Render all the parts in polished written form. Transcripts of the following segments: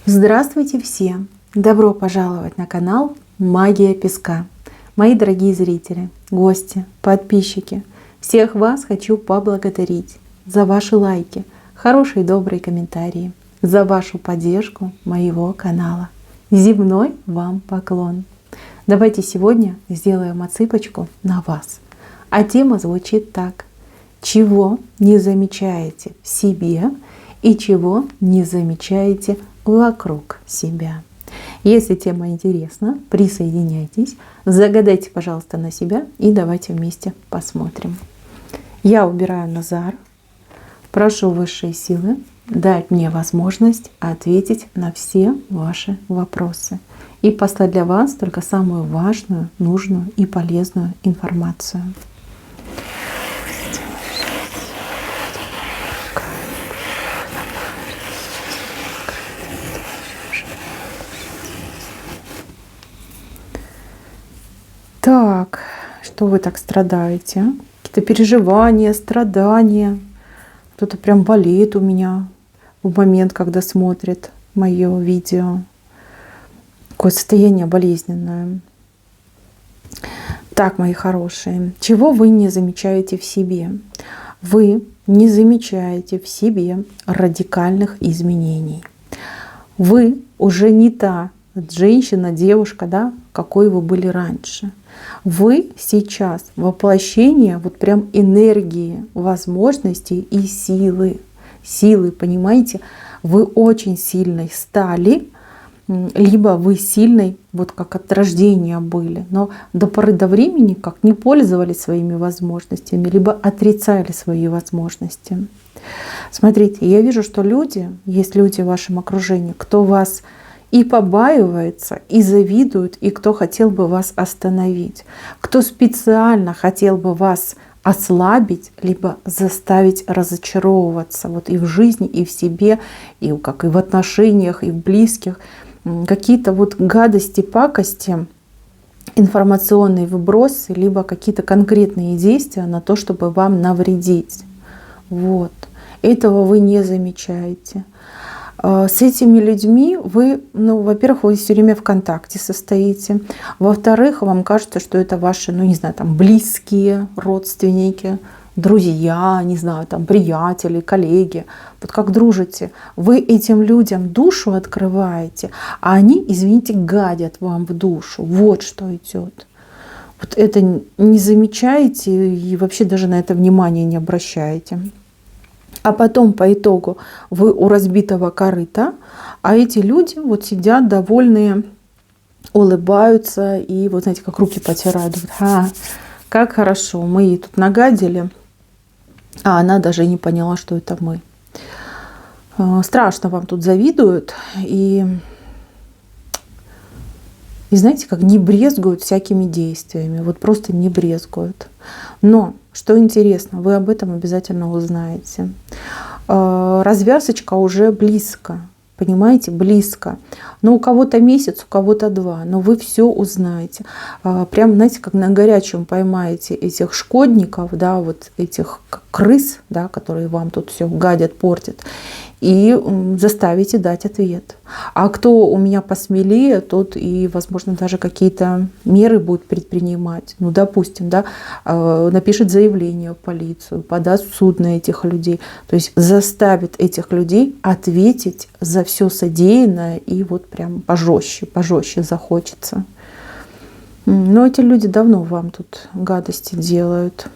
Здравствуйте все! Добро пожаловать на канал Магия Песка. Мои дорогие зрители, гости, подписчики, всех вас хочу поблагодарить за ваши лайки, хорошие добрые комментарии, за вашу поддержку моего канала. Земной вам поклон! Давайте сегодня сделаем отсыпочку на вас. А тема звучит так: чего не замечаете в себе и чего не замечаете вокруг себя. Если тема интересна, присоединяйтесь, загадайте, пожалуйста, на себя и давайте вместе посмотрим. Я убираю Назар, прошу высшие силы дать мне возможность ответить на все ваши вопросы и послать для вас только самую важную, нужную и полезную информацию. Так, что вы так страдаете? Какие-то переживания, страдания. Кто-то прям болеет у меня в момент, когда смотрит мое видео. Такое состояние болезненное. Так, мои хорошие, чего вы не замечаете в себе? Вы не замечаете в себе радикальных изменений. Вы уже не та женщина, девушка, да, какой вы были раньше. Вы сейчас воплощение вот прям энергии, возможностей и силы. Силы, понимаете? Вы очень сильной стали, либо вы сильной, вот как от рождения были, но до поры до времени как не пользовались своими возможностями, либо отрицали свои возможности. Смотрите, я вижу, что есть люди в вашем окружении, кто вас и побаивается, и завидует, и кто хотел бы вас остановить, кто специально хотел бы вас ослабить, либо заставить разочаровываться вот и в жизни, и в себе, и как и в отношениях, и в близких. Какие-то вот гадости, пакости, информационные выбросы, либо какие-то конкретные действия на то, чтобы вам навредить. Вот. Этого вы не замечаете. С этими людьми вы, во-первых, вы все время в контакте состоите. Во-вторых, вам кажется, что это ваши, там близкие родственники, друзья, там приятели, коллеги. Вот как дружите. Вы этим людям душу открываете, а они, извините, гадят вам в душу. Вот что идет. Вот это не замечаете и вообще даже на это внимание не обращаете. А потом по итогу вы у разбитого корыта, а эти люди вот сидят довольные, улыбаются и вот знаете, как руки потирают. Как хорошо, мы ей тут нагадили, а она даже не поняла, что это мы. Страшно вам тут завидуют и знаете, как не брезгуют всякими действиями, вот просто не брезгуют. Но, что интересно, вы об этом обязательно узнаете. Развязочка уже близко, понимаете, близко. Но у кого-то месяц, у кого-то 2, но вы все узнаете. Прям, знаете, как на горячем поймаете этих шкодников, да, вот этих крыс, да, которые вам тут все гадят, портят, и заставите дать ответ. А кто у меня посмелее, тот и, возможно, даже какие-то меры будет предпринимать. Допустим, да, напишет заявление в полицию, подаст в суд на этих людей. То есть заставит этих людей ответить за все содеянное и вот прям пожестче захочется. Но эти люди давно вам тут гадости делают.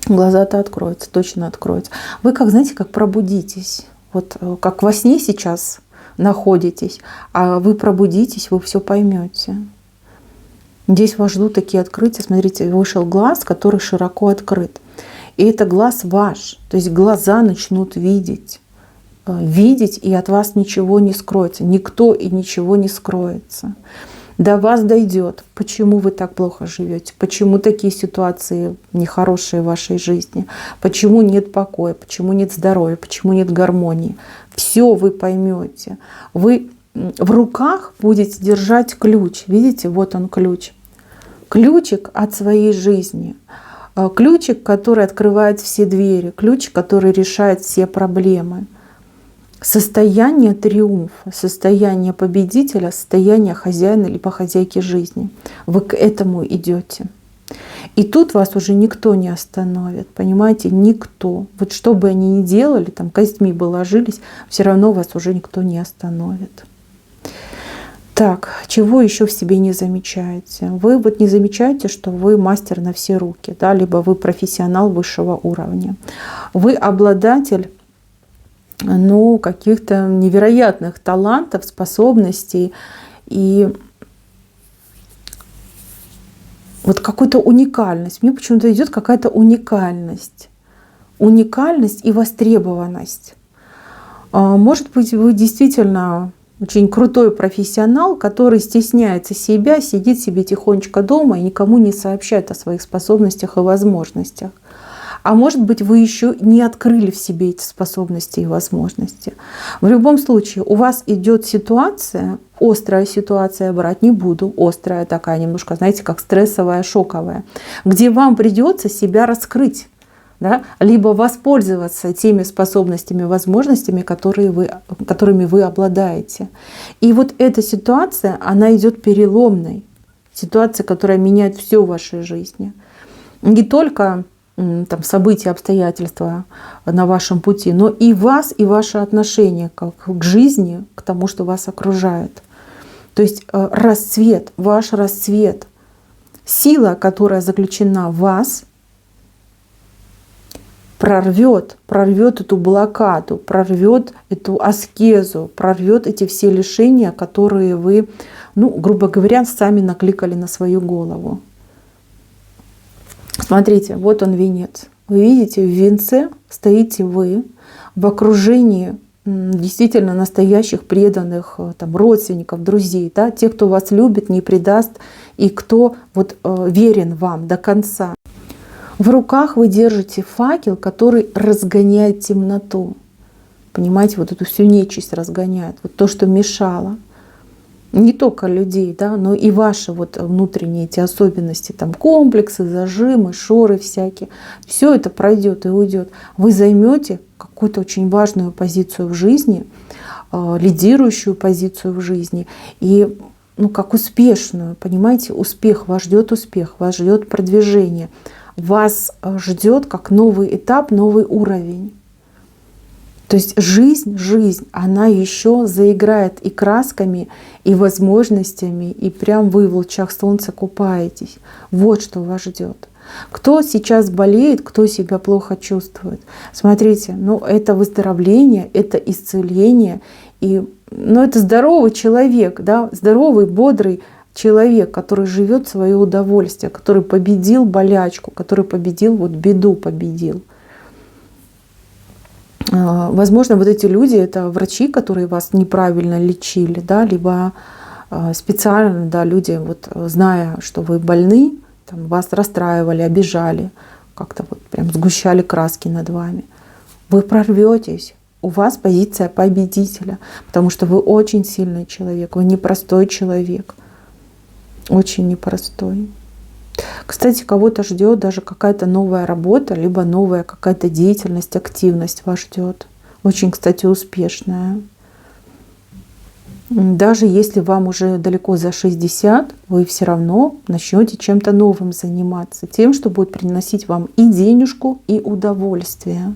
Глаза-то откроются, точно откроются. Вы как, знаете, как пробудитесь. Вот как во сне сейчас находитесь, а вы пробудитесь, вы все поймете. Здесь вас ждут такие открытия. Смотрите, вышел глаз, который широко открыт. И это глаз ваш. То есть глаза начнут видеть, и от вас ничего не скроется. Никто и ничего не скроется. До вас дойдет, почему вы так плохо живете, почему такие ситуации нехорошие в вашей жизни, почему нет покоя, почему нет здоровья, почему нет гармонии. Все вы поймете. Вы в руках будете держать ключ. Видите, вот он ключ. Ключик от своей жизни. Ключик, который открывает все двери. Ключ, который решает все проблемы. состояние триумфа, состояние победителя, состояние хозяина либо хозяйки жизни. Вы к этому идете. И тут вас уже никто не остановит, понимаете, никто. Вот что бы они ни делали, там костьми бы ложились, все равно вас уже никто не остановит. Так, чего еще в себе не замечаете? Вы вот не замечаете, что вы мастер на все руки, да, либо вы профессионал высшего уровня. Вы обладатель, ну, каких-то невероятных талантов, способностей и вот какую-то уникальность. Мне почему-то идет какая-то уникальность. Уникальность и востребованность. Может быть, вы действительно очень крутой профессионал, который стесняется себя, сидит себе тихонечко дома и никому не сообщает о своих способностях и возможностях. А может быть, вы еще не открыли в себе эти способности и возможности. В любом случае, у вас идет ситуация, острая ситуация, брать не буду, острая такая немножко, знаете, как стрессовая, шоковая, где вам придется себя раскрыть, да, либо воспользоваться теми способностями, возможностями, которыми вы обладаете. И вот эта ситуация, она идет переломной. Ситуация, которая меняет все в вашей жизни. Не только там, события, обстоятельства на вашем пути, но и вас, и ваше отношение к жизни, к тому, что вас окружает. То есть расцвет, ваш расцвет, сила, которая заключена в вас, прорвет эту блокаду, прорвет эту аскезу, прорвет эти все лишения, которые вы, ну, грубо говоря, сами накликали на свою голову. Смотрите, вот он венец. Вы видите, в венце стоите вы в окружении действительно настоящих преданных там, родственников, друзей, да, тех, кто вас любит, не предаст и кто вот, верен вам до конца. В руках вы держите факел, который разгоняет темноту. Понимаете, вот эту всю нечисть разгоняет, вот то, что мешало. Не только людей, да, но и ваши вот внутренние эти особенности, там комплексы, зажимы, шоры всякие. Все это пройдет и уйдет. Вы займете какую-то очень важную позицию в жизни, лидирующую позицию в жизни. И ну, как успешную, понимаете, успех, вас ждет продвижение. Вас ждет как новый этап, новый уровень. То есть жизнь, она еще заиграет и красками, и возможностями, и прям вы в лучах солнца купаетесь. Вот что вас ждет. Кто сейчас болеет, кто себя плохо чувствует. Смотрите, ну это выздоровление, это исцеление. И, ну, это здоровый человек, да, здоровый, бодрый человек, который живет в свое удовольствие, который победил болячку, который победил вот беду, победил. Возможно, вот эти люди — это врачи, которые вас неправильно лечили, да, либо специально, да, люди, вот, зная, что вы больны, там, вас расстраивали, обижали, как-то вот прям сгущали краски над вами. Вы прорветесь, у вас позиция победителя, потому что вы очень сильный человек, вы непростой человек, очень непростой. Кстати, кого-то ждет даже какая-то новая работа, либо новая какая-то деятельность, активность вас ждет. Очень, кстати, успешная. Даже если вам уже далеко за 60, вы все равно начнете чем-то новым заниматься. Тем, что будет приносить вам и денежку, и удовольствие.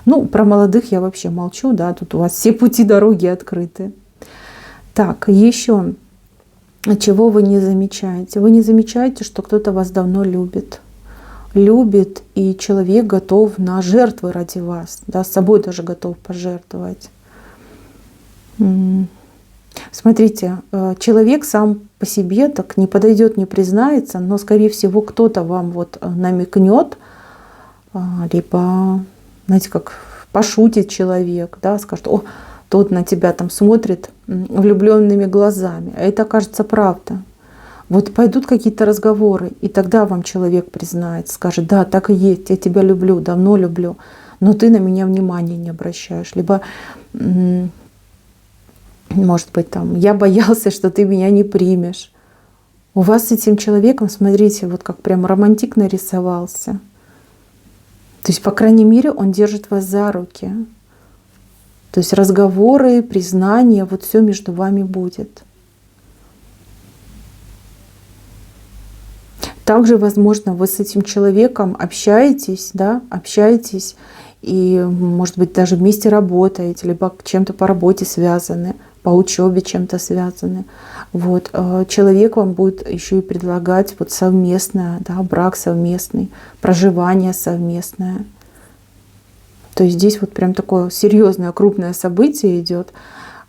Ну, про молодых я вообще молчу, да, тут у вас все пути дороги открыты. Так, еще. Чего вы не замечаете? Вы не замечаете, что кто-то вас давно любит. Любит, и человек готов на жертвы ради вас. Да, с собой даже готов пожертвовать. Смотрите, человек сам по себе так не подойдет, не признается, но, скорее всего, кто-то вам вот намекнет, либо, знаете, как пошутит человек, да, скажет: о, тот на тебя там смотрит влюбленными глазами. А это, кажется, правда. Вот пойдут какие-то разговоры, и тогда вам человек признает, скажет: да, так и есть, я тебя люблю, давно люблю, но ты на меня внимания не обращаешь. Либо, может быть, там, я боялся, что ты меня не примешь. У вас с этим человеком, смотрите, вот как прям романтик нарисовался. То есть, по крайней мере, он держит вас за руки. То есть разговоры, признания, вот все между вами будет. Также, возможно, вы с этим человеком общаетесь, да, общаетесь, и, может быть, даже вместе работаете, либо чем-то по работе связаны, по учебе чем-то связаны. Вот. Человек вам будет еще и предлагать вот совместное, да, брак совместный, проживание совместное. То есть здесь вот прям такое серьезное, крупное событие идет.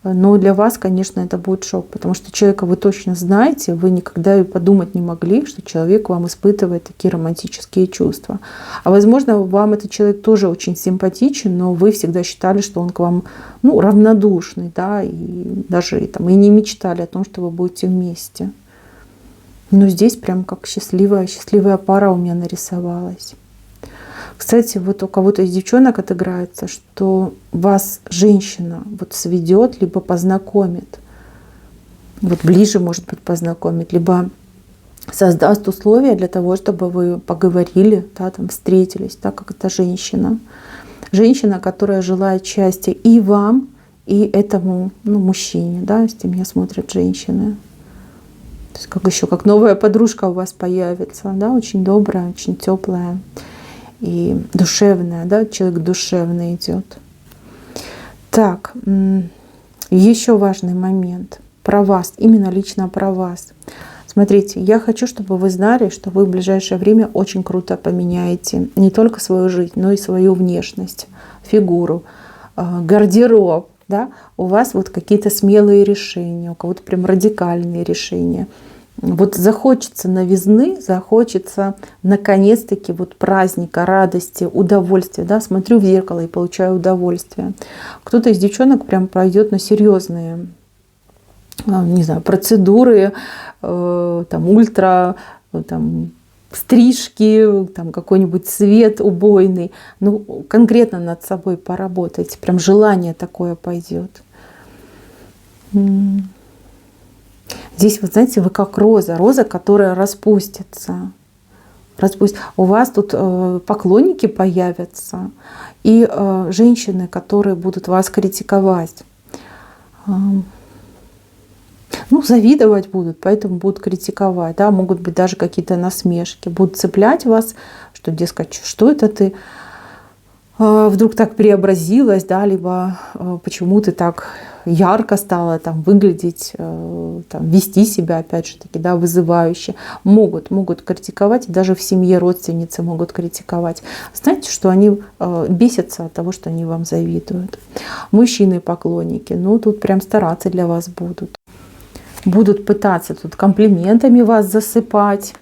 Но для вас, конечно, это будет шок, потому что человека вы точно знаете, вы никогда и подумать не могли, что человек вам испытывает такие романтические чувства. А возможно, вам этот человек тоже очень симпатичен, но вы всегда считали, что он к вам, ну, равнодушный, да, и даже там, и не мечтали о том, что вы будете вместе. Но здесь прям как счастливая пара у меня нарисовалась. Кстати, вот у кого-то из девчонок отыграется, что вас женщина вот сведет, либо познакомит, вот ближе, может быть, познакомит, либо создаст условия для того, чтобы вы поговорили, да, там, встретились, так как это женщина. Женщина, которая желает счастья и вам, и этому, ну, мужчине, да, если меня смотрят женщины. То есть как еще, как новая подружка у вас появится, да, очень добрая, очень теплая. И душевная, да, человек душевный идет. Так, еще важный момент про вас, именно лично про вас. Смотрите, я хочу, чтобы вы знали, что вы в ближайшее время очень круто поменяете не только свою жизнь, но и свою внешность, фигуру, гардероб. Да? У вас вот какие-то смелые решения, у кого-то прям радикальные решения. Вот захочется новизны, захочется наконец-таки вот праздника, радости, удовольствия. Да? Смотрю в зеркало и получаю удовольствие. Кто-то из девчонок прям пройдет на серьезные, не знаю, процедуры, там, ультра, там, стрижки, там, какой-нибудь цвет убойный. Ну, конкретно над собой поработайте. Прям желание такое пойдет. Здесь, вот знаете, вы как роза, которая распустится. У вас тут поклонники появятся и женщины, которые будут вас критиковать. Ну, завидовать будут, поэтому будут критиковать. Да? Могут быть даже какие-то насмешки. Будут цеплять вас, что, дескать, что это ты вдруг так преобразилась, да, либо почему ты так ярко стала там выглядеть, там, вести себя, опять же таки, да, вызывающе. Могут критиковать, и даже в семье родственницы могут критиковать. Знаете, что они бесятся от того, что они вам завидуют. Мужчины-поклонники, ну, тут прям стараться для вас будут. Будут пытаться тут комплиментами вас засыпать,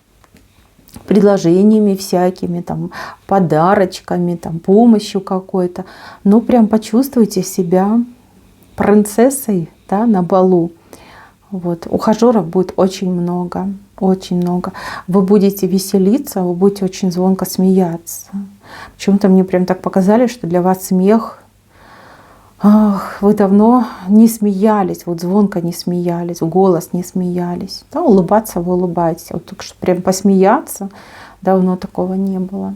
предложениями всякими, там, подарочками, там, помощью какой-то. Ну, прям почувствуйте себя принцессой, да, на балу. Вот. Ухажеров будет очень много, очень много. Вы будете веселиться, вы будете очень звонко смеяться. Почему-то мне прям так показали, что для вас смех... Ах, вы давно не смеялись, вот звонко не смеялись, в голос не смеялись. Да, улыбаться вы улыбаетесь. Вот только что прям посмеяться давно такого не было.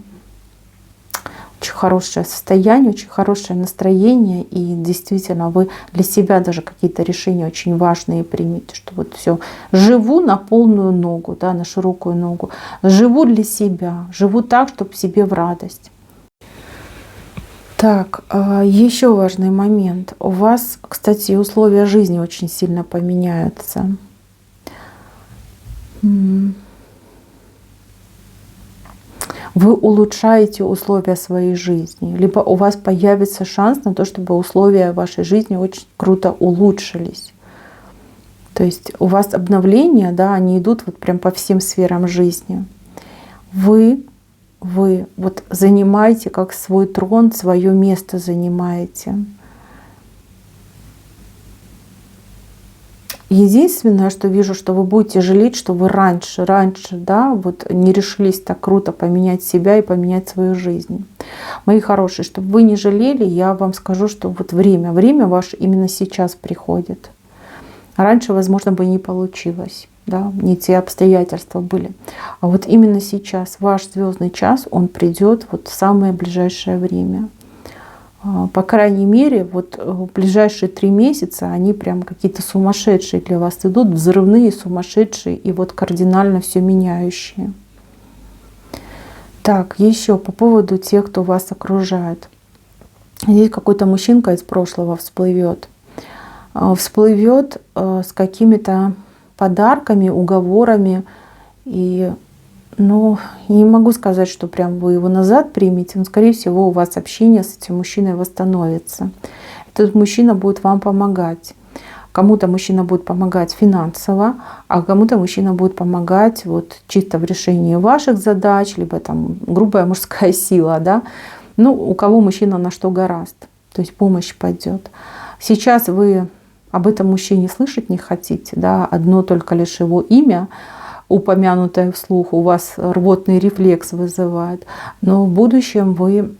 Очень хорошее состояние, очень хорошее настроение. И действительно вы для себя даже какие-то решения очень важные примите. Что вот все, живу на полную ногу, да, на широкую ногу. Живу для себя, живу так, чтобы себе в радость. Так, еще важный момент. У вас, кстати, условия жизни очень сильно поменяются. Вы улучшаете условия своей жизни. Либо у вас появится шанс на то, чтобы условия вашей жизни очень круто улучшились. То есть у вас обновления, да, они идут вот прям по всем сферам жизни. Вы вот занимаете как свой трон, свое место занимаете. Единственное, что вижу, что вы будете жалеть, что вы раньше, да, вот не решились так круто поменять себя и поменять свою жизнь. Мои хорошие, чтобы вы не жалели, я вам скажу, что вот время ваше именно сейчас приходит. Раньше, возможно, бы не получилось. Да, не те обстоятельства были. А вот именно сейчас ваш звездный час, он придет вот в самое ближайшее время. По крайней мере, вот в ближайшие 3 месяца они прям какие-то сумасшедшие для вас идут, взрывные, сумасшедшие и вот кардинально все меняющие. Так, еще по поводу тех, кто вас окружает. Здесь какой-то мужчинка из прошлого всплывет. Всплывет с какими-то подарками, уговорами. И, ну, не могу сказать, что прям вы его назад примете, но, скорее всего, у вас общение с этим мужчиной восстановится. Этот мужчина будет вам помогать. Кому-то мужчина будет помогать финансово, а кому-то мужчина будет помогать вот чисто в решении ваших задач, либо там грубая мужская сила, да. Ну, у кого мужчина на что гораст, то есть помощь пойдет. Сейчас вы об этом мужчине слышать не хотите, да, одно только лишь его имя, упомянутое вслух, у вас рвотный рефлекс вызывает, но в будущем вы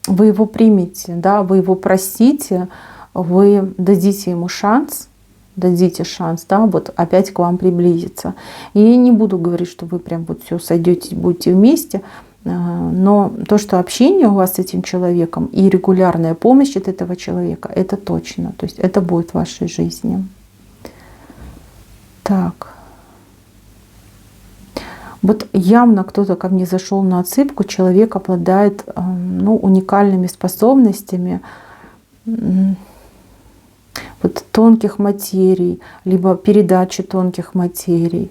его примете, да, вы его простите, вы дадите ему шанс, да, вот опять к вам приблизиться. И я не буду говорить, что вы прям вот все сойдетесь, будете вместе, но то, что общение у вас с этим человеком и регулярная помощь от этого человека, это точно, то есть это будет в вашей жизни. Так. Вот явно кто-то ко мне зашел на отсыпку, человек обладает, ну, уникальными способностями вот тонких материй, либо передачи тонких материй.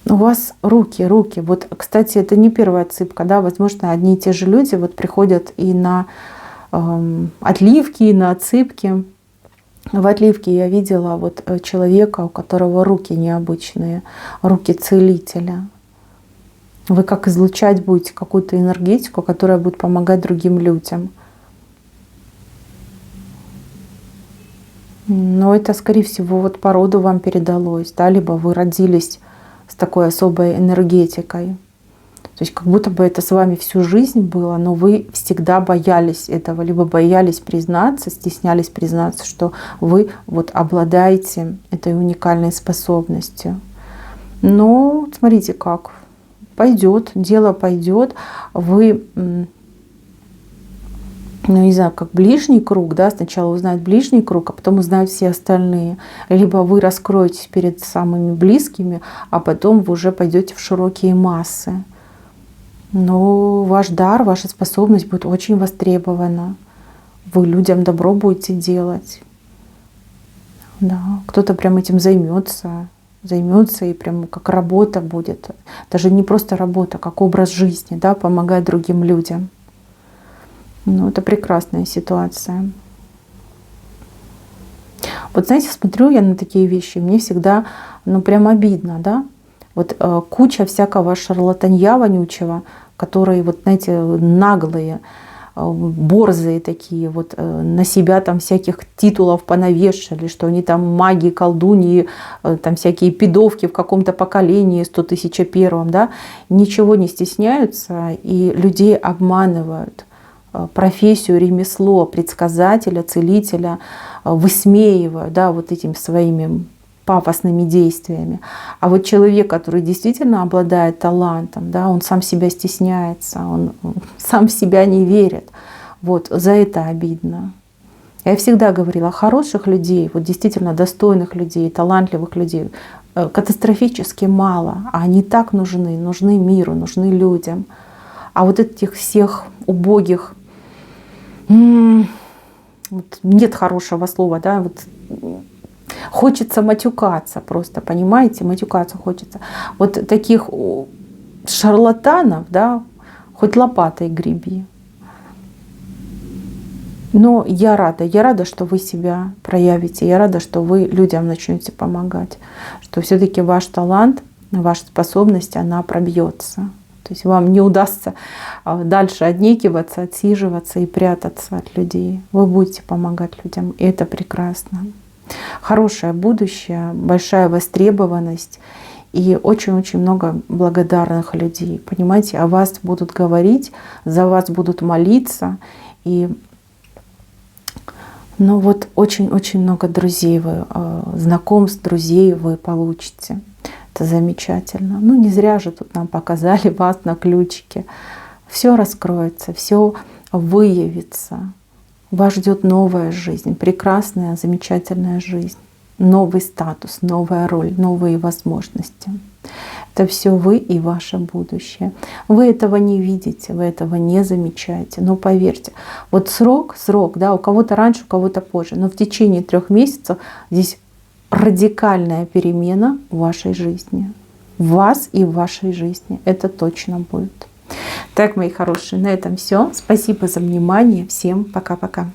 У вас руки. Вот, кстати, это не первая отсыпка, да, возможно, одни и те же люди вот приходят и на отливки, и на отсыпки. В отливке я видела вот человека, у которого руки необычные, руки целителя. Вы как излучать будете какую-то энергетику, которая будет помогать другим людям. Но это, скорее всего, вот по роду вам передалось, да, либо вы родились с такой особой энергетикой. То есть как будто бы это с вами всю жизнь было, но вы всегда боялись этого, либо боялись признаться, стеснялись признаться, что вы вот обладаете этой уникальной способностью. Но смотрите как. Пойдет, дело пойдет. Вы, ну, не знаю, как ближний круг, да, сначала узнают ближний круг, а потом узнают все остальные. Либо вы раскроетесь перед самыми близкими, а потом вы уже пойдете в широкие массы. Но ваш дар, ваша способность будет очень востребована. Вы людям добро будете делать. Да, кто-то прям этим займется и прям как работа будет. Даже не просто работа, как образ жизни, да, помогать другим людям. Ну, это прекрасная ситуация. Вот знаете, смотрю я на такие вещи, мне всегда, ну, прям обидно, да. Вот куча всякого шарлатанья вонючего, которые, вот, знаете, наглые, борзые такие, вот на себя там всяких титулов понавешали, что они там маги, колдуньи, там всякие пидовки в каком-то поколении 100 001, да, ничего не стесняются и людей обманывают. Профессию, ремесло предсказателя, целителя высмеивают, да, вот этими своими пафосными действиями. А вот человек, который действительно обладает талантом, да, он сам себя стесняется, он сам в себя не верит. Вот за это обидно. Я всегда говорила, хороших людей, вот действительно достойных людей, талантливых людей катастрофически мало, а они так нужны миру, нужны людям. А вот этих всех убогих, вот нет хорошего слова, да, вот хочется матюкаться просто, понимаете, матюкаться хочется. Вот таких шарлатанов, да, хоть лопатой греби. Но я рада, что вы себя проявите, я рада, что вы людям начнете помогать, что все-таки ваш талант, ваша способность, она пробьется. То есть вам не удастся дальше отнекиваться, отсиживаться и прятаться от людей. Вы будете помогать людям, и это прекрасно. Хорошее будущее, большая востребованность и очень-очень много благодарных людей. Понимаете, о вас будут говорить, за вас будут молиться. И, ну вот очень-очень много друзей, знакомств, друзей вы получите. Это замечательно. Ну не зря же тут нам показали вас на ключике. Все раскроется, все выявится. Вас ждет новая жизнь, прекрасная, замечательная жизнь, новый статус, новая роль, новые возможности. Это все вы и ваше будущее. Вы этого не видите, вы этого не замечаете. Но поверьте, вот срок, да, у кого-то раньше, у кого-то позже, но в течение 3 месяцев здесь радикальная перемена в вашей жизни. В вас и в вашей жизни. Это точно будет. Так, мои хорошие, на этом все. Спасибо за внимание. Всем пока-пока.